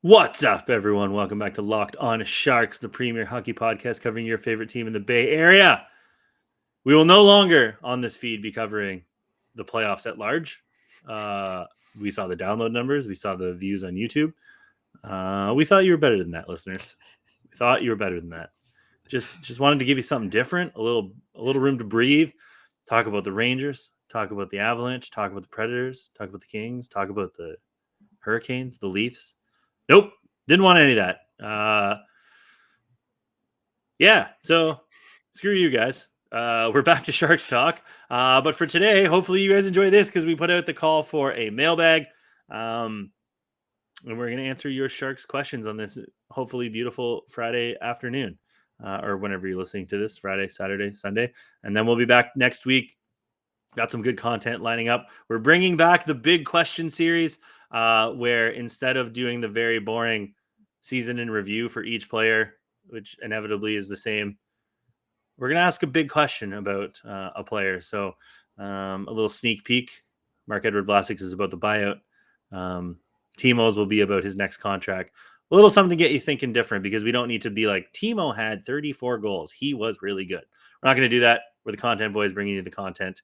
What's up, everyone? Welcome back to Locked On Sharks, the premier hockey podcast covering your favorite team in the Bay Area. We will no longer on this feed be covering the playoffs at large. We saw the download numbers. We saw the views on YouTube. We thought you were better than that, listeners. We thought you were better than that. Just wanted to give you something different, a little room to breathe. Talk about the Rangers, talk about the Avalanche, talk about the Predators, talk about the Kings, talk about the Hurricanes, the Leafs. Nope, didn't want any of that. So screw you guys. We're back to Sharks talk. But for today, hopefully you guys enjoy this because we put out the call for a mailbag. And we're going to answer your Sharks questions on this hopefully beautiful Friday afternoon or whenever you're listening to this, Friday, Saturday, Sunday. And then we'll be back next week. Got some good content lining up. We're bringing back the big question series where instead of doing the very boring season in review for each player, which inevitably is the same, we're going to ask a big question about a player. So a little sneak peek. Marc-Edouard Vlasic's is about the buyout. Timo's will be about his next contract. A little something to get you thinking different because we don't need to be like, Timo had 34 goals. He was really good. We're not going to do that. We're the content boys bringing you the content.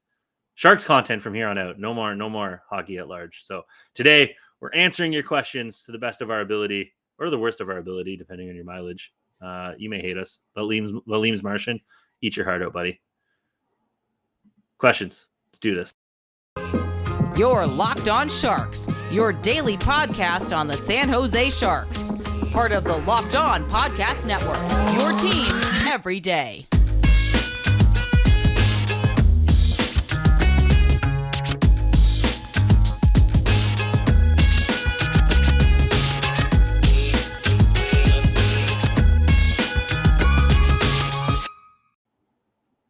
Sharks content from here on out. No more hockey at large. So today we're answering your questions to the best of our ability or the worst of our ability, depending on your mileage. You may hate us. Lalim's Martian. Eat your heart out, buddy. Questions. Let's do this. You're Locked On Sharks, your daily podcast on the San Jose Sharks. Part of the Locked On Podcast Network, your team every day.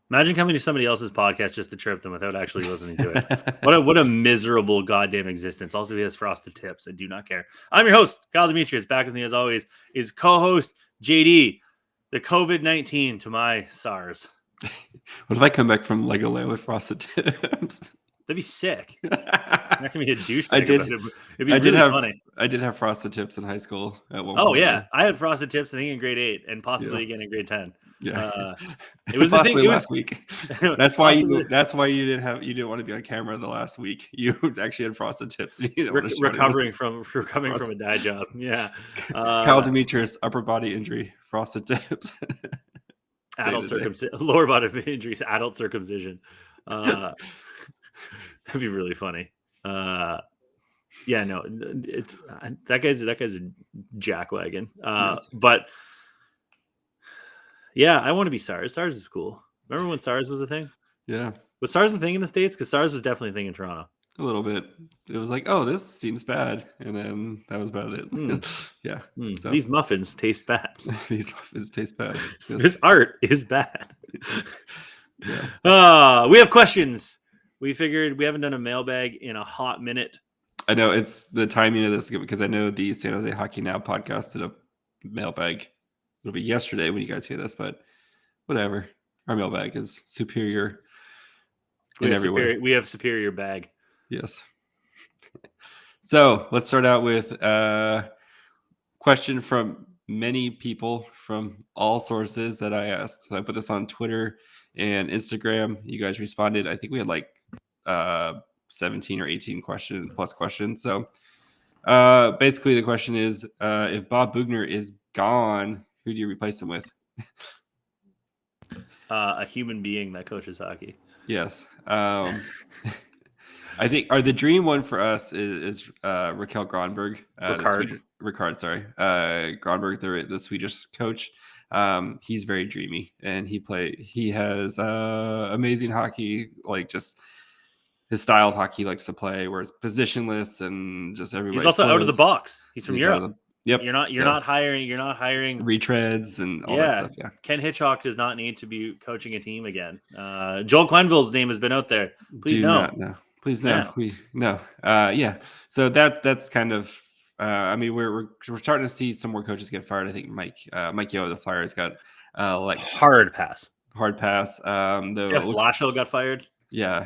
Imagine coming to somebody else's podcast just to trip them without actually listening to it. What a miserable goddamn existence. Also, he has frosted tips. I do not care. I'm your host, Kyle Demetrius. Back with me, as always, is co-host JD, the COVID-19 to my SARS. What if I come back from Legoland with frosted tips? That'd be sick. I'm not going to be a douchebag. It'd be funny. I did have frosted tips in high school at one point. Oh, yeah. I had frosted tips, I think, in grade 8 and possibly again in grade 10. Yeah, it was the thing last week. That's why you didn't want to be on camera the last week. You actually had frosted tips. And you didn't recovering from a dye job. Yeah, Kyle Demetrius, upper body injury, frosted tips, adult circumcision, lower body injuries, adult circumcision. That'd be really funny. Yeah, no, it's that guy's a jackwagon. Yes. But. Yeah, I want to be SARS. SARS is cool. Remember when SARS was a thing? Yeah. Was SARS a thing in the States? Because SARS was definitely a thing in Toronto. A little bit. It was like, oh, this seems bad. And then that was about it. Yeah. So. These muffins taste bad. These muffins taste bad. Yes. This art is bad. Yeah. We have questions. We figured we haven't done a mailbag in a hot minute. I know it's the timing of this because I know the San Jose Hockey Now podcast did a mailbag. It'll be yesterday when you guys hear this, but whatever. Our mailbag is superior in every way. We have superior bag. Yes. So let's start out with a question from many people from all sources that I asked. So I put this on Twitter and Instagram. You guys responded. I think we had like 17 or 18 questions. So basically the question is, if Bob Boughner is gone, who do you replace him with? A human being that coaches hockey. Yes. I think the dream one for us is Raquel Granberg. Granberg, the Swedish coach. He's very dreamy, and he has amazing hockey, like just his style of hockey he likes to play, where it's positionless and just everybody. He's also out of the box. He's from Europe. Yep. You're not hiring retreads and all that stuff. Yeah. Ken Hitchcock does not need to be coaching a team again. Joel Quenneville's name has been out there. Please no. Please no. Yeah. So that's kind of. I mean, we're starting to see some more coaches get fired. I think Mike Yeo, the Flyers, got hard pass. Jeff Blashill got fired. Yeah,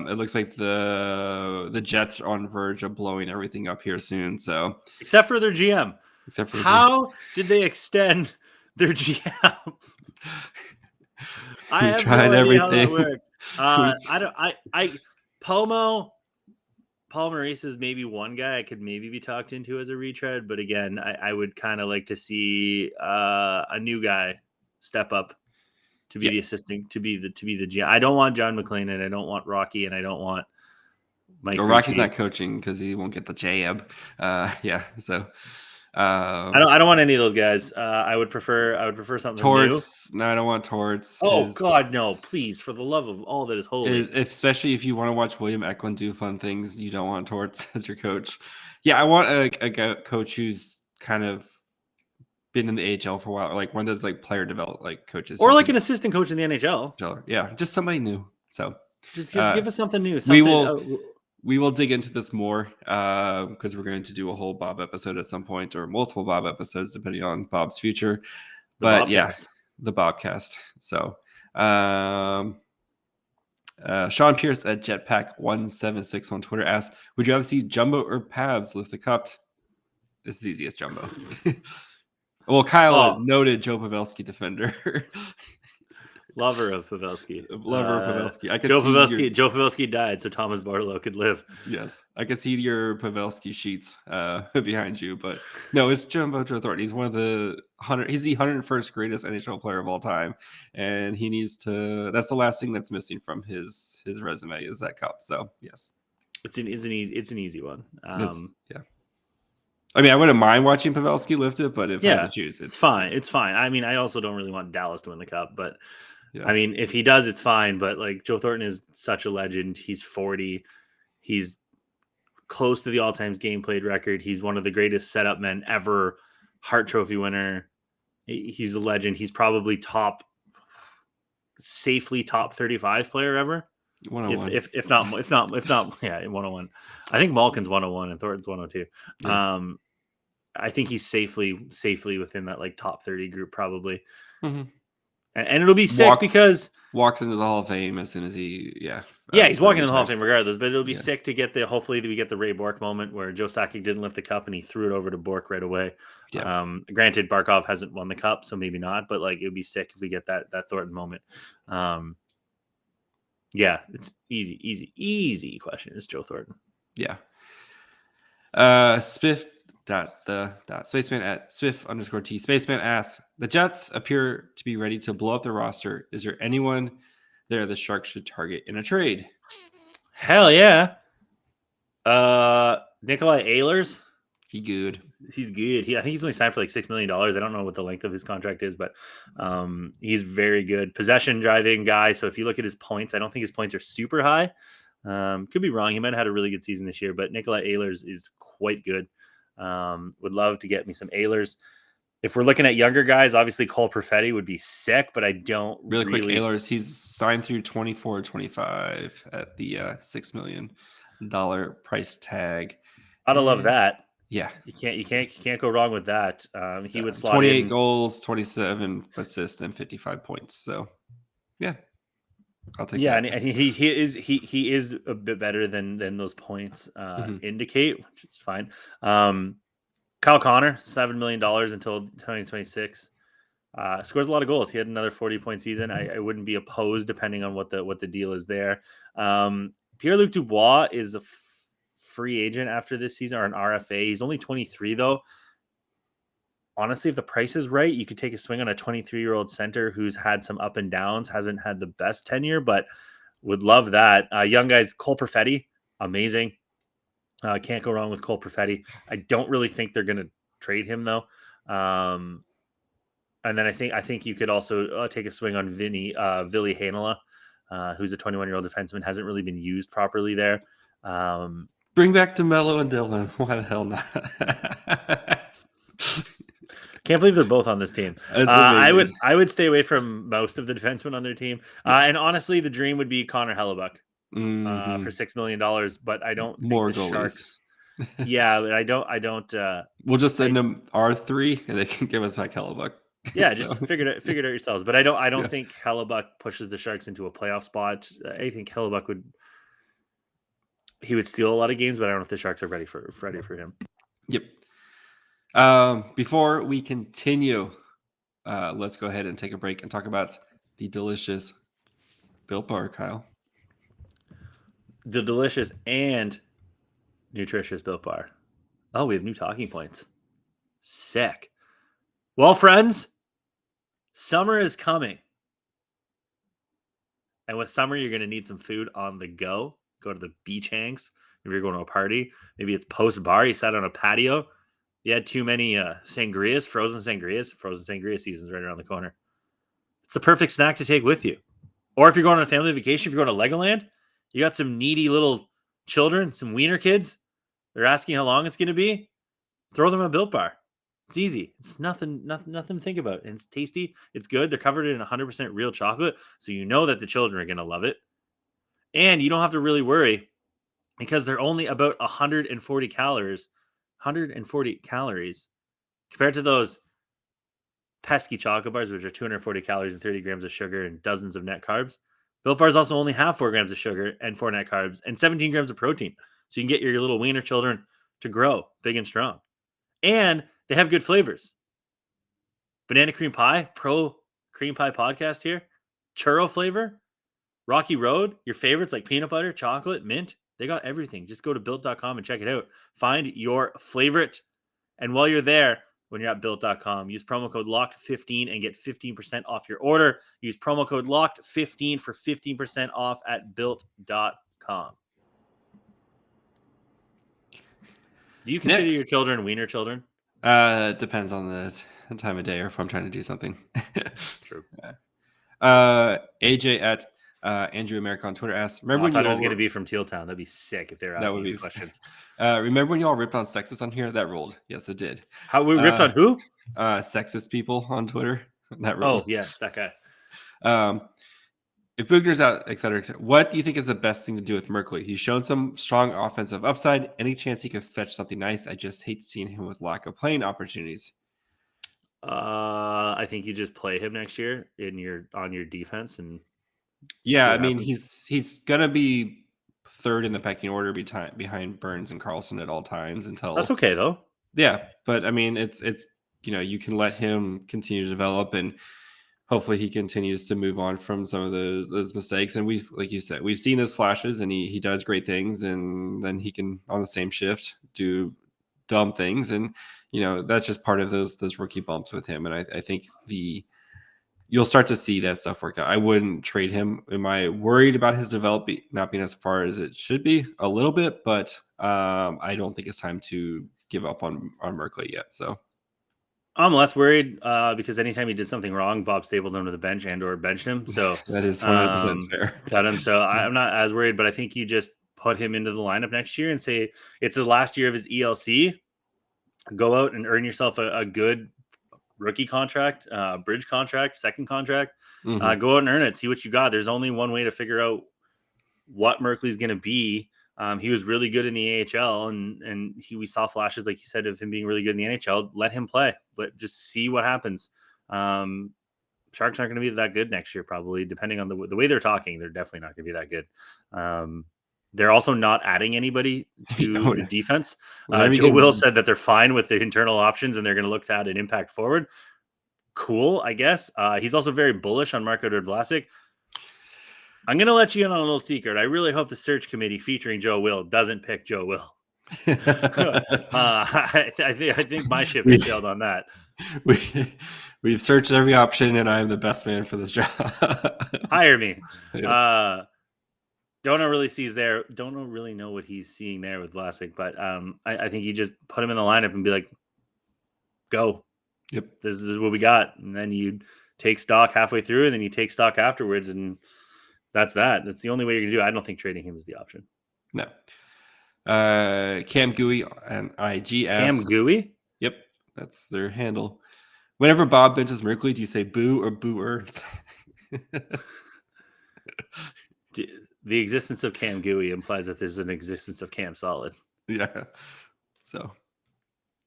it looks like the Jets are on the verge of blowing everything up here soon. So except for their GM, except for the GM. How did they extend their GM? I We've have tried no idea how that everything. worked. Paul Maurice is maybe one guy I could maybe be talked into as a retread, but again, I would kind of like to see a new guy step up to be the assistant, to be the GM. I don't want John McClain, and I don't want Rocky, and I don't want Mike. Rocky's not coaching because he won't get the jab. So I don't want any of those guys. I would prefer something Torts. new. No, I don't want Torts. Oh God, no! Please, for the love of all that is holy. Especially if you want to watch William Eklund do fun things, you don't want Torts as your coach. Yeah, I want a coach who's kind of been in the AHL for a while, or like one of those like player develop like coaches, or like an assistant coach in the NHL. Yeah, just somebody new. So just give us something new. We will dig into this more because we're going to do a whole Bob episode at some point, or multiple Bob episodes depending on Bob's future. But the Bobcast. So Sean Pierce at Jetpack176 on Twitter asks, would you rather see Jumbo or Pavs lift the cup? This is easy as Jumbo. Well, Kyle, noted Joe Pavelski defender. Lover of Pavelski. Joe Pavelski died so Thomas Barlow could live. Yes. I can see your Pavelski sheets behind you, but no, it's Jumbo Thornton. He's one of the he's the 101st greatest NHL player of all time. And he needs to, that's the last thing that's missing from his resume is that cup. So yes. It's an easy one. I mean, I wouldn't mind watching Pavelski lift it, but if I had to choose, it's fine. It's fine. I mean, I also don't really want Dallas to win the cup, but I mean, if he does, it's fine. But like Joe Thornton is such a legend. He's 40. He's close to the all-time game played record. He's one of the greatest setup men ever. Hart Trophy winner. He's a legend. He's probably safely top 35 player ever. 101. If not, 101. I think Malkin's 101 and Thornton's 102. Yeah. I think he's safely within that like top 30 group probably. Mm-hmm. And it'll be sick because walks into the Hall of Fame as soon as he's walking in the Hall of Fame regardless. But it'll be sick to get hopefully we get the Ray Bork moment where Joe Sakic didn't lift the cup and he threw it over to Bork right away. Yeah. Granted, Barkov hasn't won the cup, so maybe not. But like it would be sick if we get that Thornton moment. Yeah, it's easy question. It's Joe Thornton. Yeah. Spaceman at Swift_T. Spaceman asks, the Jets appear to be ready to blow up the roster. Is there anyone there the Sharks should target in a trade? Hell yeah. Nikolai Ehlers. He's good. I think he's only signed for like $6 million. I don't know what the length of his contract is, but he's very good. Possession driving guy. So if you look at his points, I don't think his points are super high. Could be wrong. He might have had a really good season this year, but Nikolai Ehlers is quite good. Would love to get me some Ehlers. If we're looking at younger guys, obviously Cole Perfetti would be sick, but I don't really quick. Ehlers, he's signed through 24-25 at the $6 million price tag. Gotta love that. Yeah, you can't go wrong with that. He would slot 28 goals, 27 assists, and 55 points. So, yeah, I'll take. Yeah, that. and he is a bit better than those points indicate, which is fine. Kyle Connor, $7 million until 2026. Scores a lot of goals. He had another 40-point season. I wouldn't be opposed depending on what the deal is there. Pierre-Luc Dubois is a free agent after this season, or an RFA. He's only 23 though. Honestly, if the price is right, you could take a swing on a 23-year-old center who's had some up and downs, hasn't had the best tenure, but would love that. Young guys, Cole Perfetti, amazing. Can't go wrong with Cole Perfetti. I don't really think they're going to trade him though. And then I think you could also take a swing on Ville Heinola, who's a 21-year-old defenseman, hasn't really been used properly there. Bring back DeMello and Dylan. Why the hell not? Can't believe they're both on this team. I would stay away from most of the defensemen on their team. And honestly, the dream would be Connor Hellebuck for $6 million. But I don't think more the goalies. Sharks. Yeah, but I don't. We'll just send them R3, and they can give us back Hellebuck. Yeah, just figure it out yourselves. But I don't think Hellebuck pushes the Sharks into a playoff spot. I think Hellebuck would steal a lot of games, but I don't know if the Sharks are ready for him. Yep. Before we continue, let's go ahead and take a break and talk about the delicious Built Bar, Kyle. The delicious and nutritious Built Bar. Oh, we have new talking points. Sick. Well, friends, summer is coming. And with summer, you're going to need some food on the go. Go to the beach hangs. If you're going to a party, maybe it's post-bar. You sat on a patio. You had too many sangrias, frozen sangrias. Frozen sangria season's right around the corner. It's the perfect snack to take with you. Or if you're going on a family vacation, if you're going to Legoland, you got some needy little children, some wiener kids. They're asking how long it's going to be. Throw them a Built Bar. It's easy. It's nothing to think about. And it's tasty. It's good. They're covered in 100% real chocolate, so you know that the children are going to love it. And you don't have to really worry because they're only about 140 calories. 140 calories compared to those pesky chocolate bars, which are 240 calories and 30 grams of sugar and dozens of net carbs. Built Bars also only have 4 grams of sugar and 4 net carbs and 17 grams of protein. So you can get your little wiener children to grow big and strong. And they have good flavors. Banana cream pie, pro cream pie podcast here. Churro flavor, Rocky Road, your favorites like peanut butter, chocolate, mint. They got everything. Just go to built.com and check it out. Find your favorite. And while you're there, when you're at built.com, use promo code LOCKED15 and get 15% off your order. Use promo code LOCKED15 for 15% off at built.com. Do you consider your children wiener children? Depends on the time of day or if I'm trying to do something. True. AJ at Andrew America on Twitter asks, remember I thought it was going to be from Teal Town. That'd be sick if they were asking these questions. Remember when you all ripped on sexist on here? That ruled. Yes, it did. How we ripped on who? Sexist people on Twitter. That ruled. Oh, yes, that guy. If Boughner's out, et cetera, what do you think is the best thing to do with Merkley? He's shown some strong offensive upside. Any chance he could fetch something nice? I just hate seeing him with lack of playing opportunities. I think you just play him next year on your defense, and yeah, I mean he's gonna be third in the pecking order behind Burns and Carlson at all times until that's okay though. Yeah, but I mean it's you can let him continue to develop and hopefully he continues to move on from some of those mistakes. And we've, like you said, we've seen those flashes and he does great things, and then he can on the same shift do dumb things, and that's just part of those rookie bumps with him. And I think you'll start to see that stuff work out. I wouldn't trade him. Am I worried about his development not being as far as it should be? A little bit, but I don't think it's time to give up on Merkley yet. So I'm less worried because anytime he did something wrong, Bob stapled him to the bench or benched him. So that is 100% fair. Cut him. So I'm not as worried, but I think you just put him into the lineup next year and say it's the last year of his ELC. Go out and earn yourself a good rookie contract, bridge contract, second contract. Mm-hmm. Go out and earn it. See what you got. There's only one way to figure out what Merkley's going to be. He was really good in the AHL, and we saw flashes, like you said, of him being really good in the NHL. Let him play. Just see what happens. Sharks aren't going to be that good next year, probably, depending on the way they're talking. They're definitely not going to be that good. They're also not adding anybody to the defense. Joe Will said that they're fine with the internal options, and they're going to look to add an impact forward. Cool, I guess. He's also very bullish on Marko Vlasic. I'm going to let you in on a little secret. I really hope the search committee featuring Joe Will doesn't pick Joe Will. I think my ship has sailed on that. We've searched every option, and I'm the best man for this job. Hire me. Yes. Don't really know what he's seeing there with Vlasic, but I think you just put him in the lineup and be like, go. Yep. This is what we got. And then you take stock halfway through, and then you take stock afterwards, and that's that. That's the only way you're going to do it. I don't think trading him is the option. No. Cam Gooey and IG asks. Cam Gooey? Yep. That's their handle. Whenever Bob benches Merkley, do you say boo or booers? The existence of Cam Gooey implies that there's an existence of Cam Solid. Yeah. So.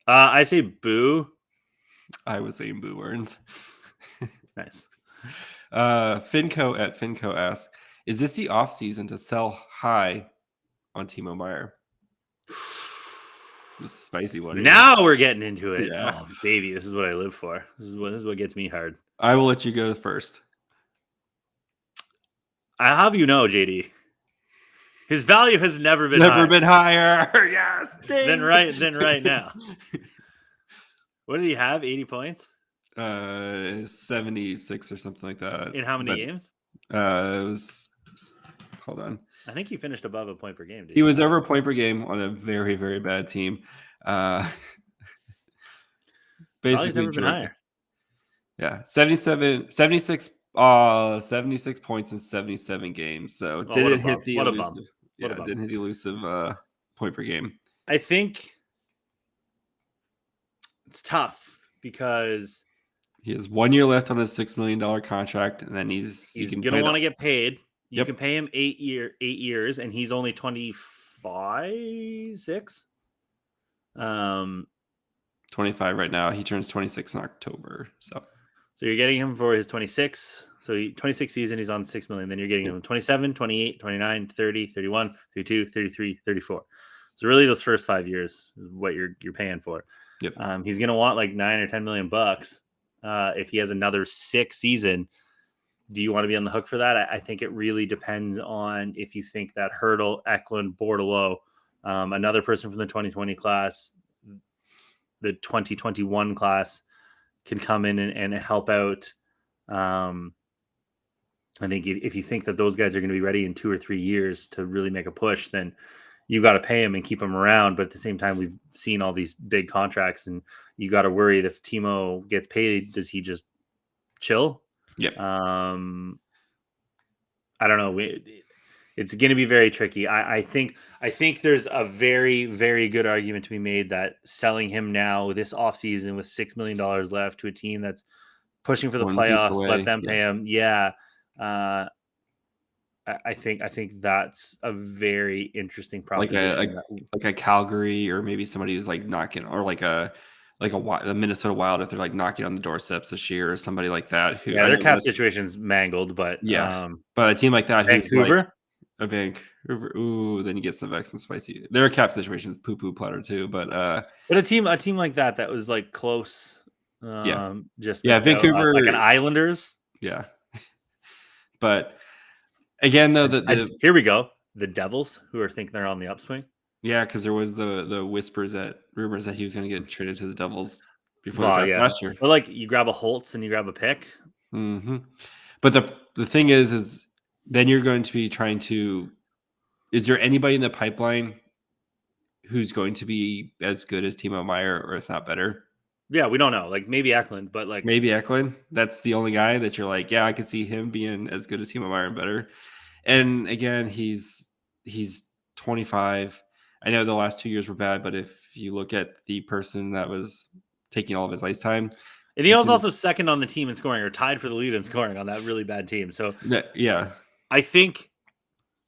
I say boo. I was saying boo earns. Nice. Finco at Finco asks, is this the off season to sell high on Timo Meier? The spicy one. Here. Now we're getting into it. Yeah. Oh, baby, this is what I live for. This is what gets me hard. I will let you go first. I have JD. His value has never been higher. Yes. Than right now. What did he have? 80 points? 76 or something like that. In how many games? It was. Hold on. I think he finished above a point per game. He was over a point per game on a very, very bad team. Basically, never been higher. Yeah, 76 points in 77 games. So didn't hit the elusive. Didn't hit the elusive point per game. I think it's tough because he has 1 year left on his $6 million contract, and then he's going to want to get paid. You can pay him 8 years, and he's only 26. 25 right now. He turns 26 in October. So you're getting him for his 26. So 26 season, he's on $6 million. Then you're getting him 27, 28, 29, 30, 31, 32, 33, 34. So really, those first 5 years is what you're paying for. Yep. He's going to want like $9 or $10 million bucks. If he has another 6 season, do you want to be on the hook for that? I think it really depends on if you think that Hurdle, Eklund, Bordelot, another person from the 2020 class, the 2021 class can come in and help out. I think if you think that those guys are going to be ready in 2 or 3 years to really make a push, then you got to pay them and keep them around. But at the same time, we've seen all these big contracts, and you got to worry that if Timo gets paid, does he just chill? Yep. I don't know. It's going to be very tricky. I think there's a very, very good argument to be made that selling him now this offseason with $6 million left to a team that's pushing for the playoffs, let them pay him. Yeah. I think that's a very interesting proposition. Like a Calgary, or maybe somebody who's like knocking, or like a Minnesota Wild, if they're like knocking on the doorsteps this year, or somebody like that. Their cap situation's mangled, but but a team like that, Vancouver, Vancouver, then you get some spicy. Their cap situation's poo platter too, but a team like that was like close, Vancouver, like an Islanders, but again, though, here we go, the Devils, who are thinking they're on the upswing. Yeah, because there was the rumors that he was going to get traded to the Devils before the draft last year. But like, you grab a Holtz and you grab a pick. Mm-hmm. But the thing is then you're going to be trying to. Is there anybody in the pipeline who's going to be as good as Timo Meier, or if not better? Yeah, we don't know. Like maybe Eklund, but like maybe Eklund. That's the only guy that you're like, yeah, I could see him being as good as Timo Meier and better. And again, he's 25. I know the last 2 years were bad, but if you look at the person that was taking all of his ice time, and he was also second on the team in scoring, or tied for the lead in scoring on that really bad team. So I think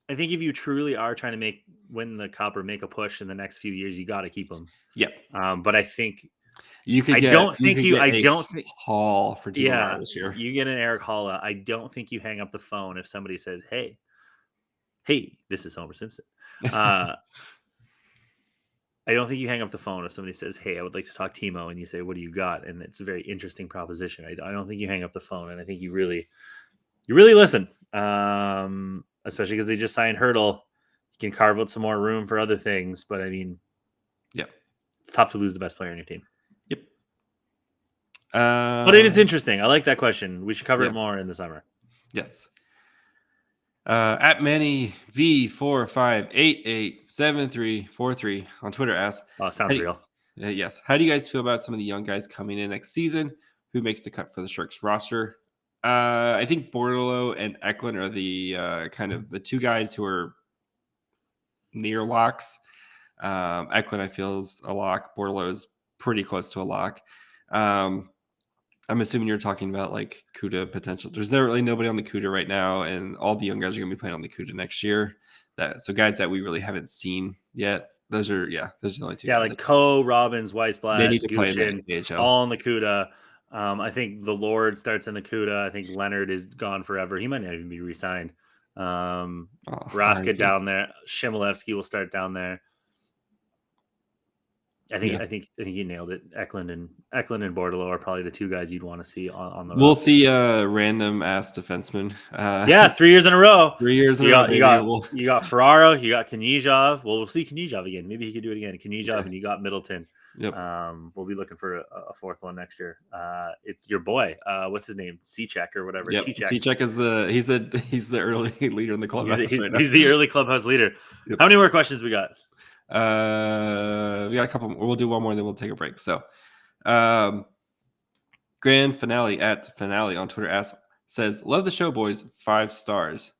if you truly are trying to win the cup or make a push in the next few years, you got to keep him. Yep. But I think you could. I don't think Hall for Timo Meier this year. You get an Eric Halla. I don't think you hang up the phone if somebody says, "Hey, this is Homer Simpson." I don't think you hang up the phone if somebody says, "Hey, I would like to talk Timo," and you say, "What do you got?" And it's a very interesting proposition. I don't think you hang up the phone, and I think you really listen, especially because they just signed Hurdle. You can carve out some more room for other things, but I mean, it's tough to lose the best player on your team. Yep. But it is interesting. I like that question. We should cover it more in the summer. Yes. At Manny V45887343 on Twitter asks, sounds real. Yes. How do you guys feel about some of the young guys coming in next season? Who makes the cut for the Sharks roster? I think Bordelot and Eklund are the kind of the two guys who are near locks. Eklund, I feel, is a lock. Bordelot is pretty close to a lock. I'm assuming you're talking about like Kuda potential. There's really nobody on the Kuda right now, and all the young guys are going to be playing on the Kuda next year. So guys that we really haven't seen yet. Those are the only two. Yeah, like Coe, Robbins, Weissblatt, they need to play in the AHL. All in the Kuda. I think the Lord starts in the Kuda. I think Leonard is gone forever. He might not even be re-signed. Raska down there. Shimolevsky will start down there. I think you nailed it. Eklund and Bordelot are probably the two guys you'd want to see on the We'll roster. see a random ass defenseman. Yeah, 3 years in a row. 3 years in You a row, got, baby. you got Ferraro, you got Knizhov. Well, we'll see Knizhov again. Maybe he could do it again. Knizhov, and you got Middleton. Yep. We'll be looking for a fourth one next year. It's your boy. What's his name? Cechek or whatever. Yep. Cechek is he's the early leader in the clubhouse. He's the early clubhouse leader. Yep. How many more questions we got? We got a couple more. We'll do one more, and then we'll take a break. So, grand finale on Twitter says, "Love the show, boys. 5 stars.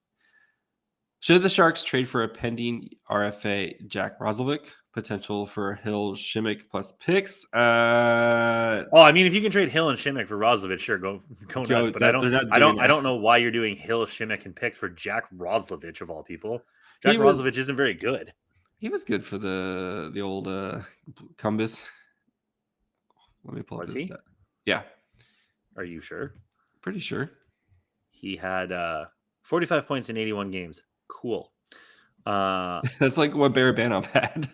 Should the Sharks trade for a pending RFA Jack Roslovic? Potential for Hill, Shimmick plus picks. I mean, if you can trade Hill and Shimmick for Roslovic, sure, go nuts. But I don't know why you're doing Hill, Shimmick, and picks for Jack Roslovic of all people. Jack Roslovic isn't very good. He was good for the old Cumbus. Let me pull up this stat. Yeah. Are you sure? Pretty sure. He had 45 points in 81 games. Cool. That's like what Barabanov had.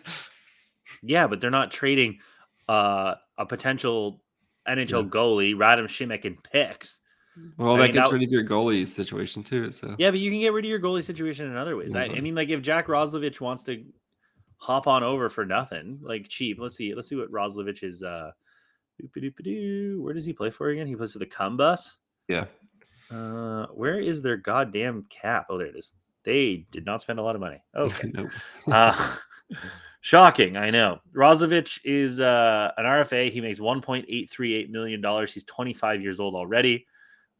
Yeah, but they're not trading a potential NHL goalie, Radim Shimmick, and picks. Well, that gets rid of your goalie situation too. So yeah, but you can get rid of your goalie situation in other ways. I mean, like if Jack Roslovic wants to hop on over for nothing, like cheap. Let's see what Roslovic is. Where does he play for again? He plays for the Cumbus. Yeah. Where is their goddamn cap? Oh, there it is. They did not spend a lot of money. Okay. Shocking, I know. Roslovic is an RFA. He makes $1.838 million. He's 25 years old already.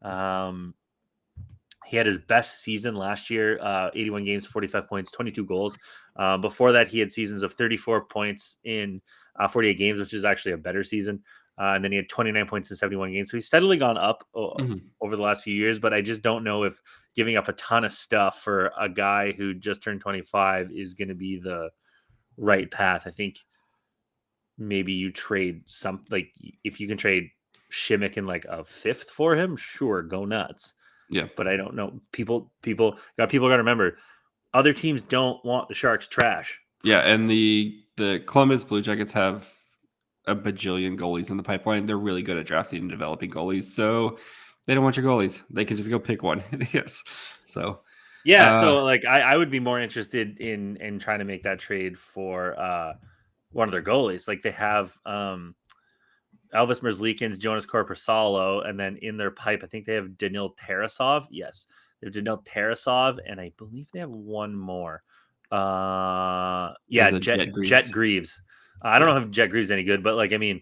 He had his best season last year, 81 games, 45 points, 22 goals. Before that, he had seasons of 34 points in 48 games, which is actually a better season. And then he had 29 points in 71 games. So he's steadily gone up over the last few years, but I just don't know if giving up a ton of stuff for a guy who just turned 25 is going to be the right path. I think maybe you trade if you can trade Shimmick in like a fifth for him, sure, go nuts. Yeah. But I don't know. People got to remember, other teams don't want the Sharks trash. Yeah, and the Columbus Blue Jackets have a bajillion goalies in the pipeline. They're really good at drafting and developing goalies, so they don't want your goalies. They can just go pick one. Yes. So yeah, so like I would be more interested in trying to make that trade for one of their goalies. Like they have Elvis Merzlikins, Jonas Korpisalo, and then in their pipe, I think they have Danil Tarasov. Yes, they have Danil Tarasov, and I believe they have one more. Jet Greaves. I don't know if Jet Greaves is any good, but like I mean,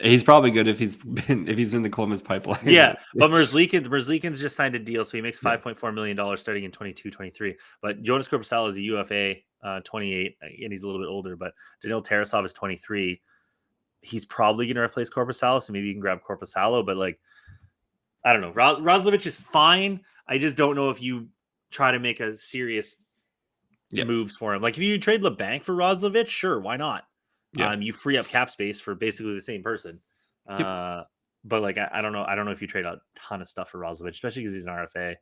he's probably good if he's in the Columbus pipeline. Yeah, but Merzlikins just signed a deal, so he makes $5.4 million starting in 22-23. But Jonas Korpisalo is a UFA, 28, and he's a little bit older. But Danil Tarasov is 23. He's probably going to replace Korpisalo, so maybe you can grab Korpisalo. But like, I don't know. Roslovic is fine. I just don't know if you try to make a serious moves for him. Like if you trade LeBanc for Roslovic, sure, why not? Yeah. You free up cap space for basically the same person. But like I don't know. I don't know if you trade a ton of stuff for Roslovic, especially because he's an RFA.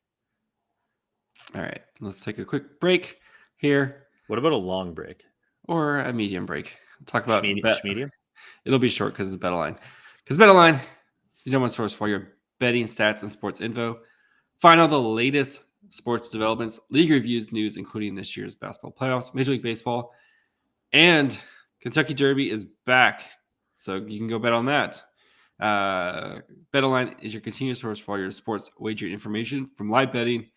All right, let's take a quick break here. What about a long break or a medium break? Talk about medium. It'll be short because it's BetOnline. Because BetOnline, you don't want to source for your betting stats and sports info. Find all the latest sports developments, league reviews, news, including this year's basketball playoffs, Major League Baseball, and Kentucky Derby is back, so you can go bet on that. BetOnline is your continuous source for all your sports wagering information, from live betting,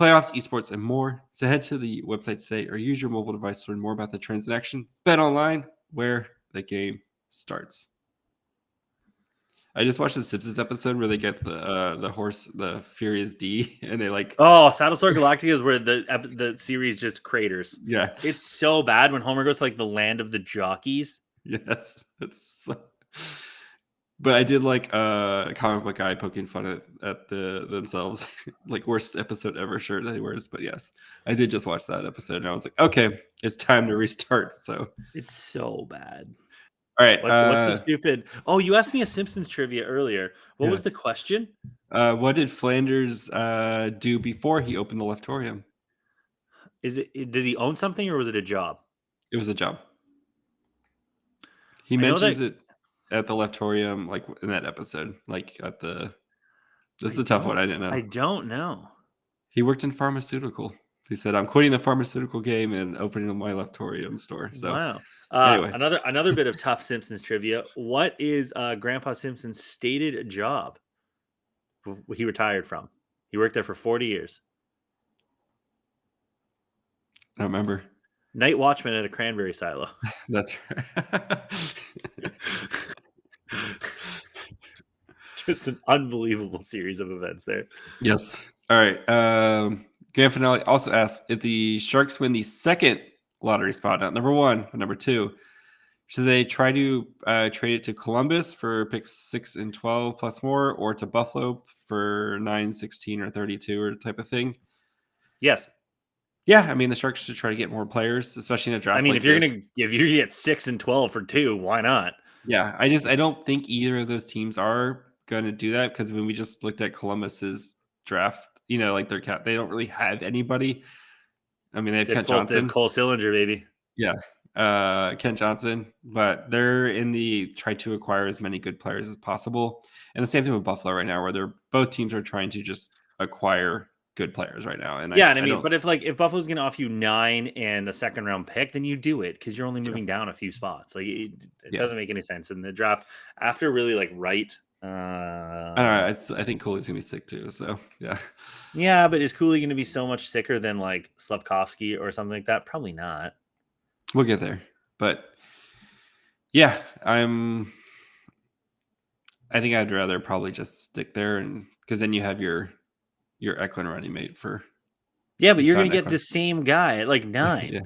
playoffs, esports, and more. So head to the website today or use your mobile device to learn more about the transaction. BetOnline, where the game starts. I just watched the Simpsons episode where they get the horse, the Furious D, and they like Battlestar Galactica is where the series just craters. Yeah, it's so bad when Homer goes to like the land of the jockeys. Yes, but I did like a comic book guy poking fun at themselves, like worst episode ever shirt that he wears. But yes, I did just watch that episode, and I was like, okay, it's time to restart. So it's so bad. All right. What's the stupid? Oh, you asked me a Simpsons trivia earlier. What was the question? What did Flanders do before he opened the Leftorium? Did he own something or was it a job? It was a job. He I know mentions that it at the Leftorium, like in that episode, like at the. This is I a tough one. don't I didn't know. I don't know. He worked in pharmaceutical. He said, "I'm quitting the pharmaceutical game and opening my Leftorium store." So Wow. anyway, Another bit of tough Simpsons trivia. What is Grandpa Simpson's stated job he retired from? He worked there for 40 years. I don't remember. Night watchman at a cranberry silo. That's right. Just an unbelievable series of events there. Yes. All right. Grand finale also asks if the Sharks win the second lottery spot, not number one, but number two, should they try to trade it to Columbus for picks 6 and 12 plus more, or to Buffalo for 9, 16, or 32 or type of thing? Yes. Yeah, I mean the Sharks should try to get more players, especially in a draft. I mean, like if you're this. gonna get 6 and 12 for 2, why not? Yeah, I don't think either of those teams are going to do that, because when we just looked at Columbus's draft, like their cap, they don't really have anybody. I mean, they have Kent Johnson, Cole Sillinger, baby. yeah, Kent Johnson, but they're in the try to acquire as many good players as possible. And the same thing with Buffalo right now, where both teams are trying to just acquire good players right now. And yeah, I mean, but if Buffalo's going to offer you 9 and a second round pick, then you do it, because you're only moving down a few spots. Like it doesn't make any sense in the draft after really like right. I don't know. I think Cooley's gonna be sick too. So yeah. Yeah, but is Cooley going to be so much sicker than like Slavkovsky or something like that? Probably not. We'll get there, but yeah, I think I'd rather probably just stick there, and because then you have your Eklund running mate for. Yeah, but you're going to get the same guy at like 9. Yeah.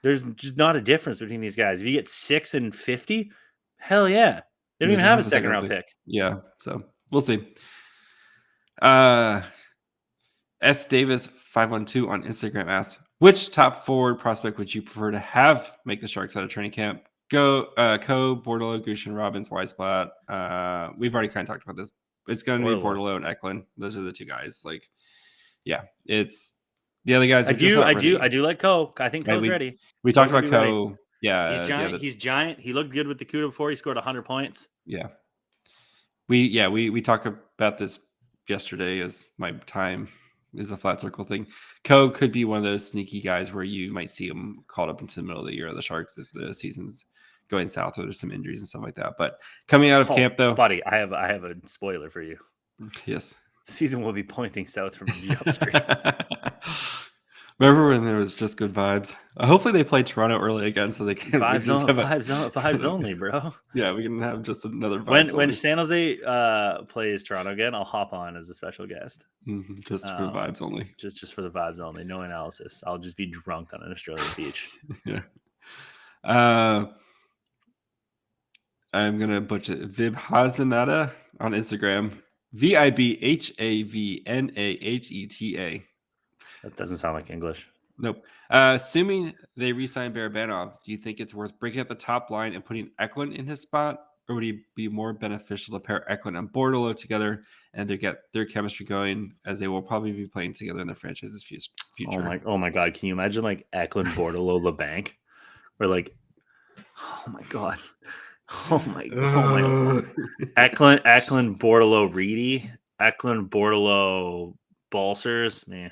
There's just not a difference between these guys. If you get 6 and 50, hell yeah. They don't even have a second round pick. Yeah, so we'll see. S Davis 512 on Instagram asks, which top forward prospect would you prefer to have make the Sharks out of training camp? Go Bordelot, Gushin, Robbins, Weisblatt. We've already kind of talked about this. It's going to be Bordelot and Eklund. Those are the two guys. Like, yeah, it's the other guys. I do like Ko. I think Ko's ready. We talked about Ko. Ready. Yeah, he's giant. He looked good with the CUDA before. He scored 100 points. Yeah, we talked about this yesterday as my time is a flat circle thing. Ko could be one of those sneaky guys where you might see him called up into the middle of the year of the Sharks if the season's going south or there's some injuries and stuff like that. But coming out of camp, though, buddy, I have a spoiler for you. Yes, the season will be pointing south from the upstream. Remember when there was just good vibes? Hopefully they play Toronto early again so they can vibes only, bro. Yeah, we can have just another vibes when San Jose plays Toronto again, I'll hop on as a special guest. Just for the vibes only. Just for the vibes only. No analysis. I'll just be drunk on an Australian beach. Yeah. I'm gonna butcher it. Vibhasanata on Instagram. VIBHAVNAHETA. That doesn't sound like English. Nope. Assuming they re-sign Barabanov, do you think it's worth breaking up the top line and putting Eklund in his spot, or would it be more beneficial to pair Eklund and Bordelot together and they get their chemistry going, as they will probably be playing together in their franchise's future? Oh my God! Can you imagine like Eklund, Bordelot, LeBanc, or like, oh my God, Eklund, Bordelot, Reedy, Eklund, Bordelot, Balsers, man.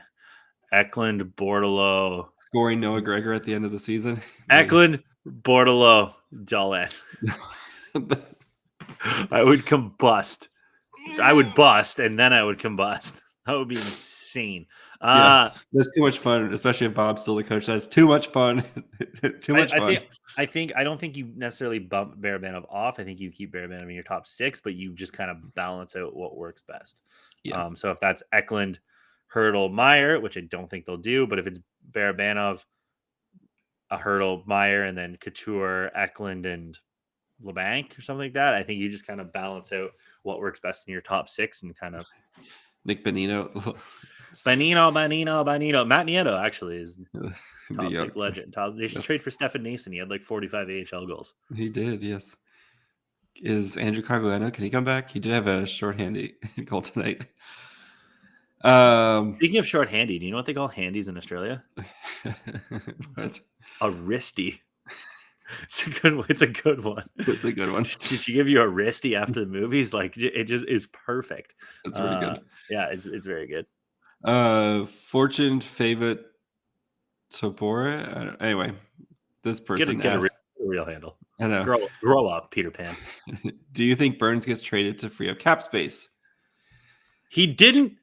Eklund, Bordelot. Scoring Noah Gregor at the end of the season. Eklund, Bordelot, Dahlin. I would combust. I would bust, and then I would combust. That would be insane. Yes, that's too much fun, especially if Bob's still the coach. That's too much fun. Fun. I don't think you necessarily bump Barabanov off. I think you keep Barabanov in your top 6, but you just kind of balance out what works best. Yeah. So if that's Eklund, Hurdle, Meier, which I don't think they'll do, but if it's Barabanov, a Hurdle, Meier, and then Couture, Eklund, and LeBanc or something like that, I think you just kind of balance out what works best in your top 6 and kind of Nick Bonino. Matt Nieto actually is top 6 legend. They should trade for Stefan Nason. He had like 45 AHL goals. He did, yes. Is Andrew Cogliano? Can he come back? He did have a shorthanded goal tonight. Speaking of short-handy, do you know what they call handies in Australia? What? A wristy. It's a good one. It's a good one. It's a good one. Did she give you a wristy after the movies? Like it just is perfect. It's really good. Yeah, it's very good. Fortune favorite Tobora. Anyway, this person Get a asked, real handle. I know. Grow up, Peter Pan. Do you think Burns gets traded to free up cap space? He didn't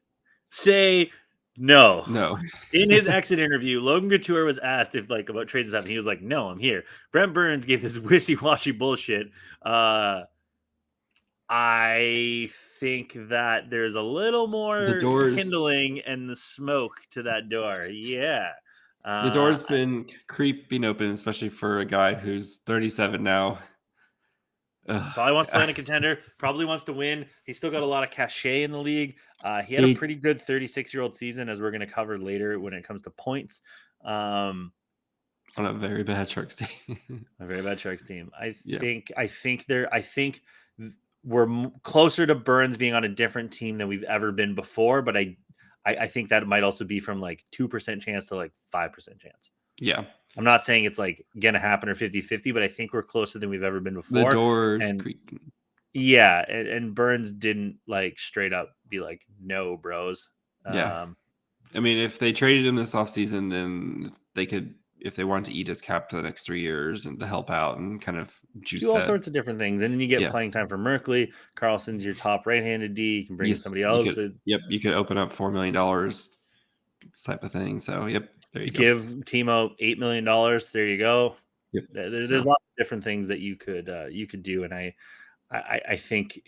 say no. No. In his exit interview, Logan Couture was asked if about trades happening. He was like, "No, I'm here." Brent Burns gave this wishy-washy bullshit. I think that there's a little more kindling and the smoke to that door. Yeah. The door's been creeping open, especially for a guy who's 37 now. Probably wants to win a contender. Probably wants to win. He's still got a lot of cachet in the league. He had a pretty good 36-year-old season, as we're going to cover later when it comes to points. On a very bad Sharks team. A very bad Sharks team. I think we're closer to Burns being on a different team than we've ever been before, but I think that might also be from 2% chance to 5% chance. Yeah. I'm not saying it's gonna happen or 50-50, but I think we're closer than we've ever been before. The door's creaking. Yeah, and Burns didn't straight up be no, bros. Yeah. I mean, if they traded him this offseason, then they could, if they wanted to eat his cap for the next 3 years and to help out and kind of juice do all sorts of different things. And then you get playing time for Merkley. Carlson's your top right-handed D. You can bring in somebody else. You could open up $4 million type of thing. So, there you go. Give Timo $8 million. There you go. Yep. There's a lot of different things that you could do. And I think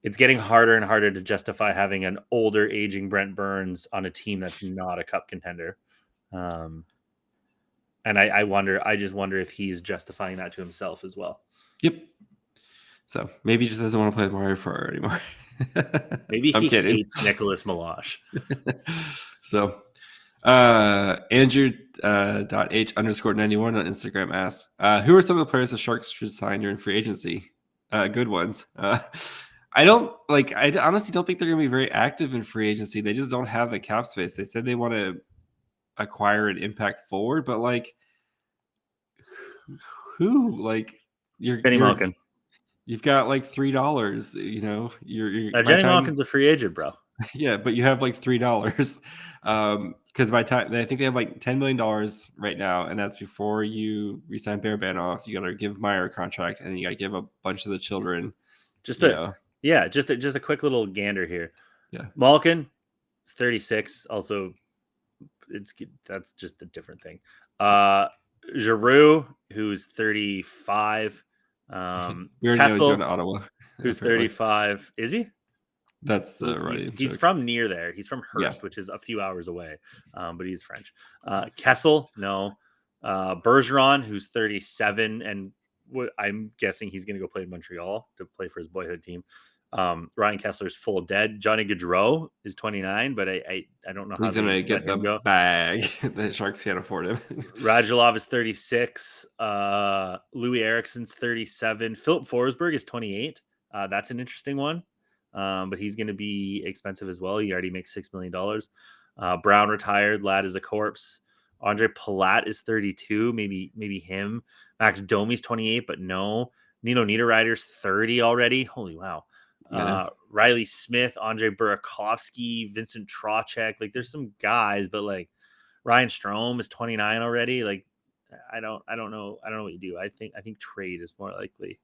it's getting harder and harder to justify having an older, aging Brent Burns on a team that's not a cup contender. And I just wonder if he's justifying that to himself as well. Yep. So maybe he just doesn't want to play with Mario Ferraro anymore. Maybe he hates Nicholas Milosh. So Andrew.h_91 on Instagram asks, who are some of the players the Sharks should sign during free agency? Good ones. I honestly don't think they're going to be very active in free agency. They just don't have the cap space. They said they want to acquire an impact forward, but who? Jenny Malkin. You've got $3. You're Jenny Malkin's a free agent, bro. Yeah, but you have $3. Because by time I think they have $10 million right now, and that's before you resign Barabanov. You got to give Meier a contract, and then you got to give a bunch of the children. Just a quick little gander here. Yeah, Malkin is 36. Also, that's just a different thing. Giroux, who's 35. We already know he's going to Ottawa. Who's 35? Is he? That's the right. He's from near there. He's from Hearst, which is a few hours away, but he's French. Kessel, no. Bergeron, who's 37, and I'm guessing he's going to go play in Montreal to play for his boyhood team. Ryan Kessler's full dead. Johnny Gaudreau is 29, but I don't know how he's going to get the bag. The Sharks can't afford him. Radulov is 36. Louis Eriksson's 37. Philip Forsberg is 28. That's an interesting one. But he's going to be expensive as well. He already makes $6 million. Brown retired. Ladd is a corpse. Andre Palat is 32. Maybe him. Max Domi's 28, but no. Nino Niederreiter's 30 already. Holy wow. Riley Smith, Andre Burakovsky, Vincent Trocheck. There's some guys, but Ryan Strome is 29 already. I don't know what you do. I think trade is more likely.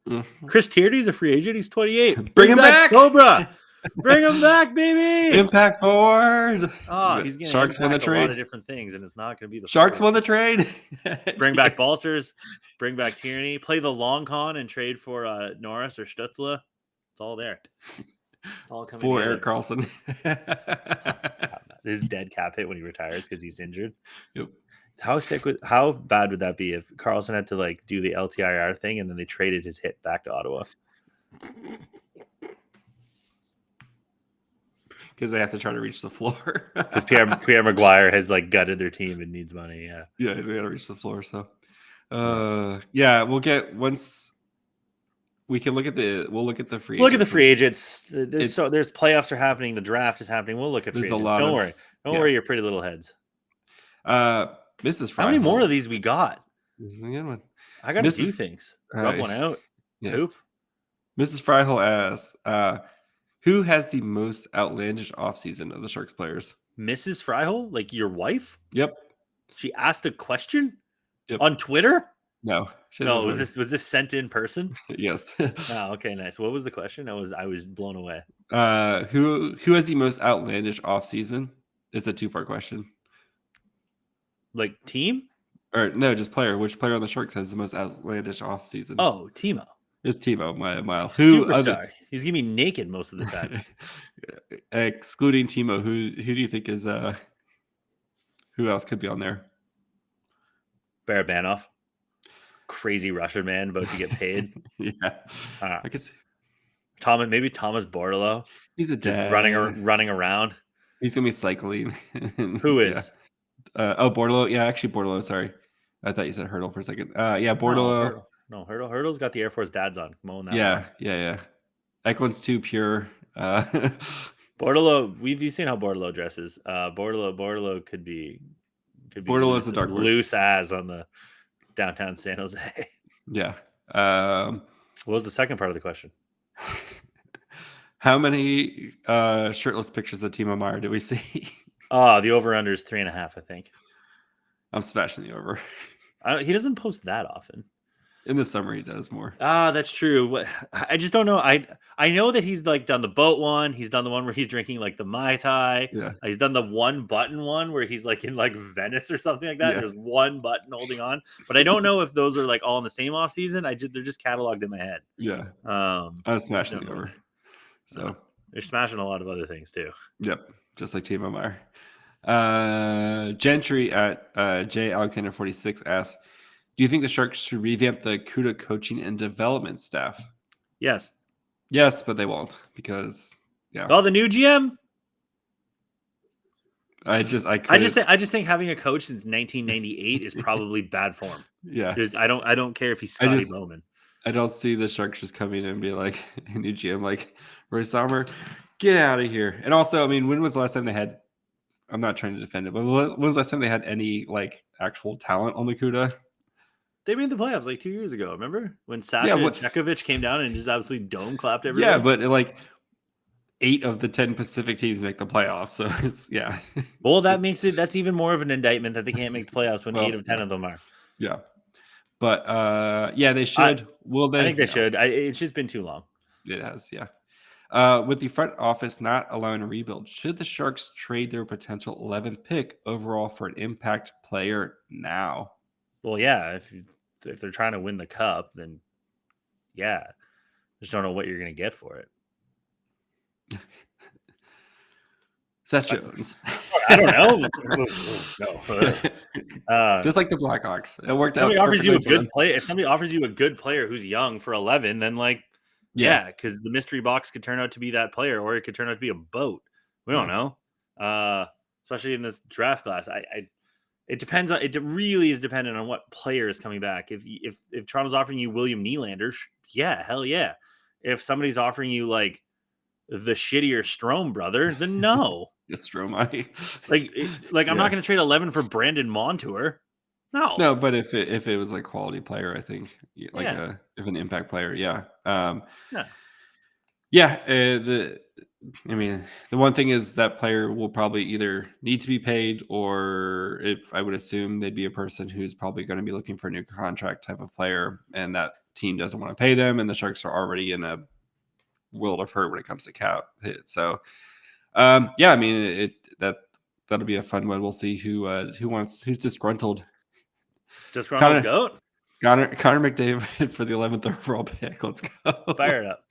Mm-hmm. Chris Tierney's a free agent. He's 28. Bring him back, Cobra. Bring him back, baby. Impact forward. Oh, he's going to Sharks won the trade. A lot of different things, and it's not going to be the Sharks won the trade. Bring back Balsers. Bring back Tierney. Play the long con and trade for Norris or Stutzla. It's all there. It's all coming for Erik Karlsson. His dead cap hit when he retires because he's injured. Yep. How bad would that be if Karlsson had to do the LTIR thing and then they traded his hit back to Ottawa? Because they have to try to reach the floor. Because Pierre Maguire has gutted their team and needs money. Yeah. Yeah, they got to reach the floor. So, we'll get once we can look at the free. Look at the free agents. There's playoffs are happening. The draft is happening. We'll look at free agents. Don't worry. Don't worry, your pretty little heads. Mrs. Fry. How many more of these we got? This is a good one. I got to do things. Rub one out. Yeah. Poop. Mrs. Freihel asks, who has the most outlandish offseason of the Sharks players? Mrs. Freihel, like your wife? Yep. She asked a question Yep. on Twitter? No. No, was this sent in person? Yes. Oh, okay, nice. What was the question? I was blown away. Who has the most outlandish offseason? It's a two-part question. Like team? Or no, just player. Which player on the Sharks has the most outlandish offseason? Oh, Timo. It's Timo Meier. Superstar. He's gonna be naked most of the time. Excluding Timo, who do you think is who else could be on there? Barabanov. Crazy Russian man about to get paid. Yeah. I could see maybe Thomas Bordeleau. He's just running around. He's gonna be cycling. Who is? Bordeleau. Yeah, actually Bordeleau. Sorry, I thought you said Hurdle for a second. Yeah, Bordeleau. No, Hurdle's got the Air Force dads on. Mowing that. Yeah. Eklund's too pure. Bordeleau. We've seen how Bordeleau dresses. Bordeleau could be. Bordeleau's a dark horse. Loose as on the downtown San Jose. Yeah. What was the second part of the question? How many shirtless pictures of Timo Meier do we see? The over-under is 3.5, I think. I'm smashing the over. He doesn't post that often. In the summer, he does more. That's true. I just don't know. I know that he's like done the boat one. He's done the one where he's drinking like the Mai Tai. Yeah. He's done the one button one where he's like in like Venice or something like that. Yeah. There's one button holding on, but I don't know if those are like all in the same off season. They're just cataloged in my head. Yeah. I'm smashing the over. So they're smashing a lot of other things too. Yep. Just like Timo Meier. Gentry at J Alexander 46 asks, do you think the Sharks should revamp the CUDA coaching and development staff? Yes, but they won't because the new GM. I just think having a coach since 1998 is probably bad form. Yeah, I don't care if he's Scotty Bowman. I don't see the Sharks just coming in and be like a new GM like Roy Sommer, get out of here. And also, I mean, when was the last time they had? I'm not trying to defend it, but when was the last time they had any like actual talent on the CUDA? They made the playoffs like 2 years ago. Remember when Sasha Chekovich came down and just absolutely dome clapped everybody? Yeah, but like 8 of the 10 Pacific teams make the playoffs, so it's Well, that's even more of an indictment that they can't make the playoffs when 8 of 10 of them are. Yeah, but they should. Will they? I think they should. It's just been too long. It has, yeah. With the front office not allowing a rebuild, should the Sharks trade their potential 11th pick overall for an impact player now? Well, yeah. If they're trying to win the cup, then yeah. Just don't know what you're going to get for it. Seth Jones. I don't know. Just like the Blackhawks, it worked out. If somebody offers you a good player who's young for 11, then like. Yeah, because the mystery box could turn out to be that player, or it could turn out to be a boat. We don't know, especially in this draft class. It depends on. It really is dependent on what player is coming back. If Toronto's offering you William Nylander, hell yeah. If somebody's offering you like the shittier Strome brother, then no. The Strome, I'm not going to trade 11 for Brandon Montour. No, but if it was like quality player, I think if an impact player, the one thing is that player will probably either need to be paid, or if I would assume they'd be a person who's probably going to be looking for a new contract type of player, and that team doesn't want to pay them, and the Sharks are already in a world of hurt when it comes to cap hit. So, that'll be a fun one. We'll see who's disgruntled. Disgruntled goat? Connor McDavid for the 11th overall pick. Let's go. Fire it up.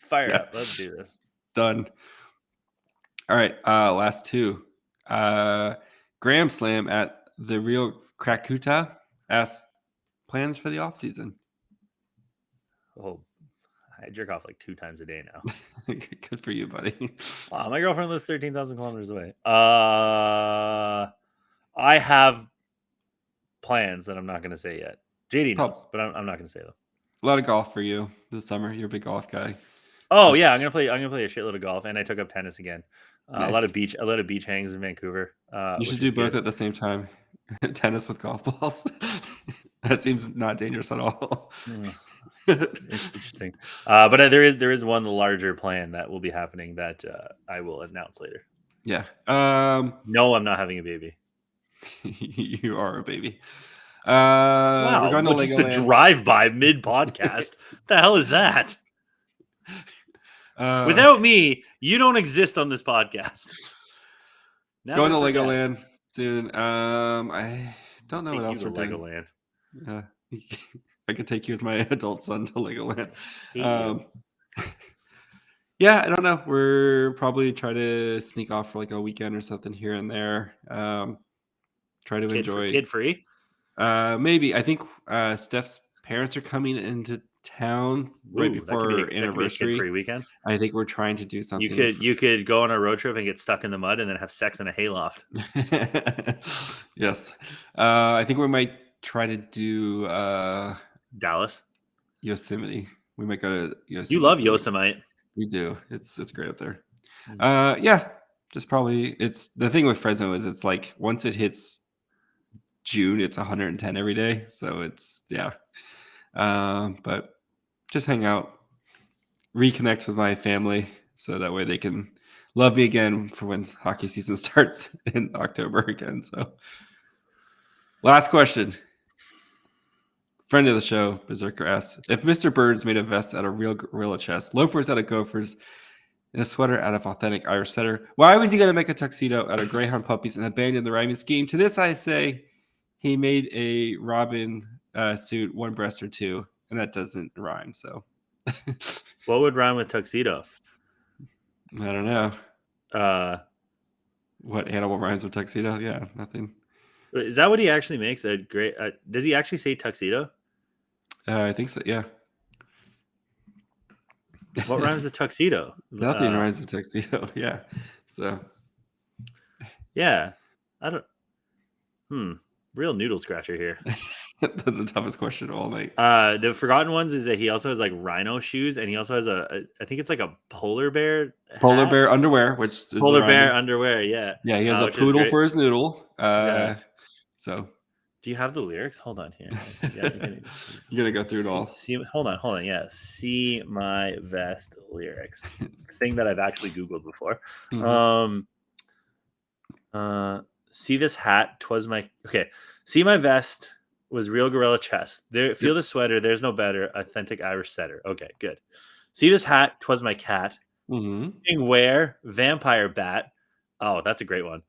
Let's do this. Done. All right. Last two. Graham Slam at the Real Krakuta asks plans for the offseason. Oh, I jerk off like 2 times a day now. Good for you, buddy. Wow, my girlfriend lives 13,000 kilometers away. I have plans that I'm not going to say yet. JD knows, but I'm not going to say them. A lot of golf for you this summer. You're a big golf guy. Oh yeah, I'm gonna play a shitload of golf, and I took up tennis again. A lot Nice. of beach hangs in Vancouver. You should Which do is both good. at the same time. Tennis with golf balls. That seems not dangerous at all. Interesting. But there is one larger plan that will be happening that I will announce later. Yeah. No, I'm not having a baby. You are a baby. Wow, We're going to just the Legoland. drive-by mid-podcast. The hell is that? Without me, you don't exist on this podcast. Never going to forget. Legoland soon. I don't know Take what you else to we're doing. Legoland. I could take you as my adult son to Legoland. Hate you. Yeah, I don't know. We're probably try to sneak off for like a weekend or something here and there. Try to enjoy. Kid free. Maybe I think Steph's parents are coming into town right before our anniversary. Kid free weekend. I think we're trying to do something. You could go on a road trip and get stuck in the mud and then have sex in a hayloft. Yes, I think we might try to do Dallas, Yosemite. We might go to Yosemite. You love Yosemite. We do. It's great up there. Yeah, just probably. It's the thing with Fresno is it's like once it hits June, it's 110 every day. So it's but just hang out, reconnect with my family, so that way they can love me again for when hockey season starts in October again. So, last question. Friend of the show, Berserker asks, if Mr. Burns made a vest out of real gorilla chest, loafers out of gophers, and a sweater out of authentic Irish setter, why was he going to make a tuxedo out of greyhound puppies and abandon the rhyming scheme? To this I say, he made a Robin suit, one breast or two, and that doesn't rhyme. So, what would rhyme with tuxedo? I don't know. What animal rhymes with tuxedo? Yeah, nothing. Is that what he actually makes? A great. Does he actually say tuxedo? I think so. Yeah. What rhymes with tuxedo? Nothing rhymes with tuxedo. Yeah. So. Yeah, I don't. Real noodle scratcher here. The toughest question of all night. The forgotten ones is that he also has like rhino shoes, and he also has I think it's like a polar bear. Polar bear underwear, which is polar bear underwear. Yeah. Yeah, he has a poodle for his noodle. So. Do you have the lyrics? Hold on here. You're gonna go through it all. Hold on. Yeah, see my vest lyrics. Thing that I've actually Googled before. Mm-hmm. See this hat? 'Twas my okay. See my vest was real gorilla chest. There, feel the sweater. There's no better authentic Irish setter. Okay, good. See this hat? 'Twas my cat. Mm-hmm. Wear vampire bat. Oh, that's a great one.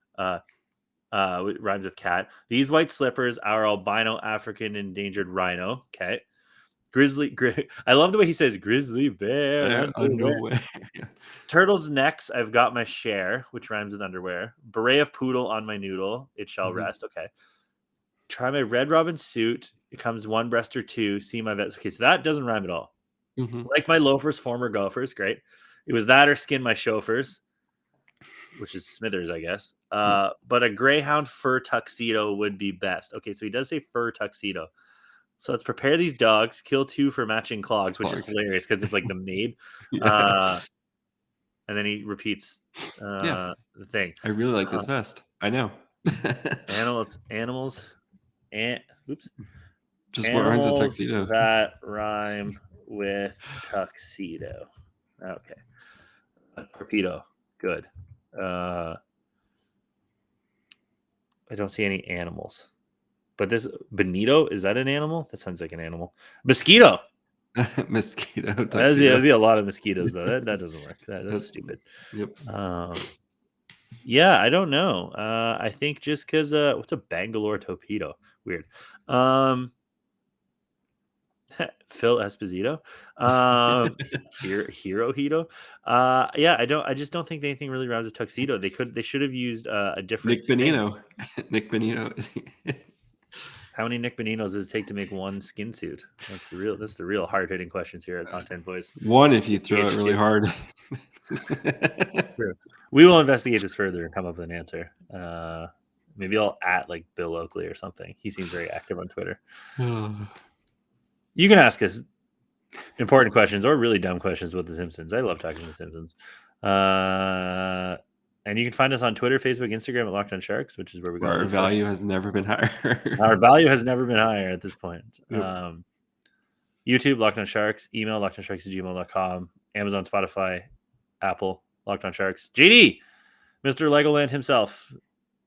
Rhymes with cat. These white slippers are albino African endangered rhino. Okay. I love the way he says grizzly bear underwear. Turtles necks, I've got my share, which rhymes with underwear. Beret of poodle on my noodle, it shall rest. Okay. Try my red robin suit. It comes one breast or two. See my vest. Okay, so that doesn't rhyme at all. Like my loafers, former gophers. Great. It was that or skin my chauffeurs, which is Smithers, I guess. But a greyhound fur tuxedo would be best. Okay, so he does say fur tuxedo. So let's prepare these dogs, kill two for matching clogs, which is hilarious because it's like the maid. And then he repeats the thing. I really like this vest. I know. Animals. Just what rhymes with tuxedo? That rhyme with tuxedo. Okay. Torpedo. Good. I don't see any animals. But this Benito, is that an animal? That sounds like an animal. Mosquito. Mosquito. That'd be a lot of mosquitoes, though. That doesn't work. That's stupid. Yep. Yeah, I don't know. I think just because what's a Bangalore torpedo? Weird. Phil Esposito. Hirohito. Yeah, I just don't think anything really rhymes with tuxedo. They should have used a different Nick Bonino. Nick Bonino. How many Nick Boninos does it take to make one skin suit? That's the real hard hitting questions here at Content Boys. One if you throw it really hard. True. We will investigate this further and come up with an answer. Maybe I'll like Bill Oakley or something. He seems very active on Twitter. You can ask us important questions or really dumb questions about The Simpsons. I love talking The Simpsons. And you can find us on Twitter, Facebook, Instagram at Locked On Sharks, which is where we got Our these value questions. has never been higher. Our value has never been higher at this point. Yep. YouTube, Locked On Sharks. Email, LockedOnSharks@gmail.com. Amazon, Spotify, Apple, Locked On Sharks. JD, Mr. Legoland himself,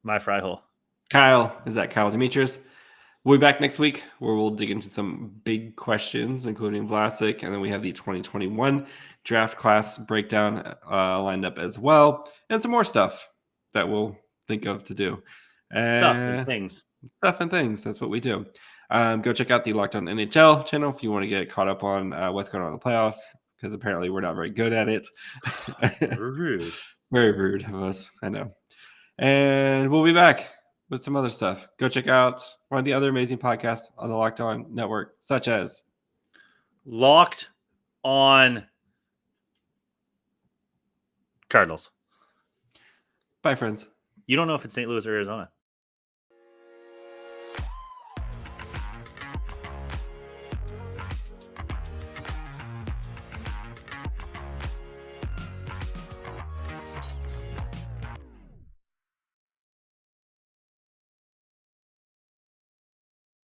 my fry hole. Kyle, is that Kyle Demetrius? We'll be back next week where we'll dig into some big questions, including Vlasic, and then we have the 2021 draft class breakdown lined up as well, and some more stuff that we'll think of to do. Stuff and things. Stuff and things. That's what we do. Go check out the Locked On NHL channel if you want to get caught up on what's going on in the playoffs, because apparently we're not very good at it. Rude. Very rude of us, I know. And we'll be back with some other stuff. Go check out one of the other amazing podcasts on the Locked On Network, such as Locked On Cardinals. Bye, friends. You don't know if it's St. Louis or Arizona.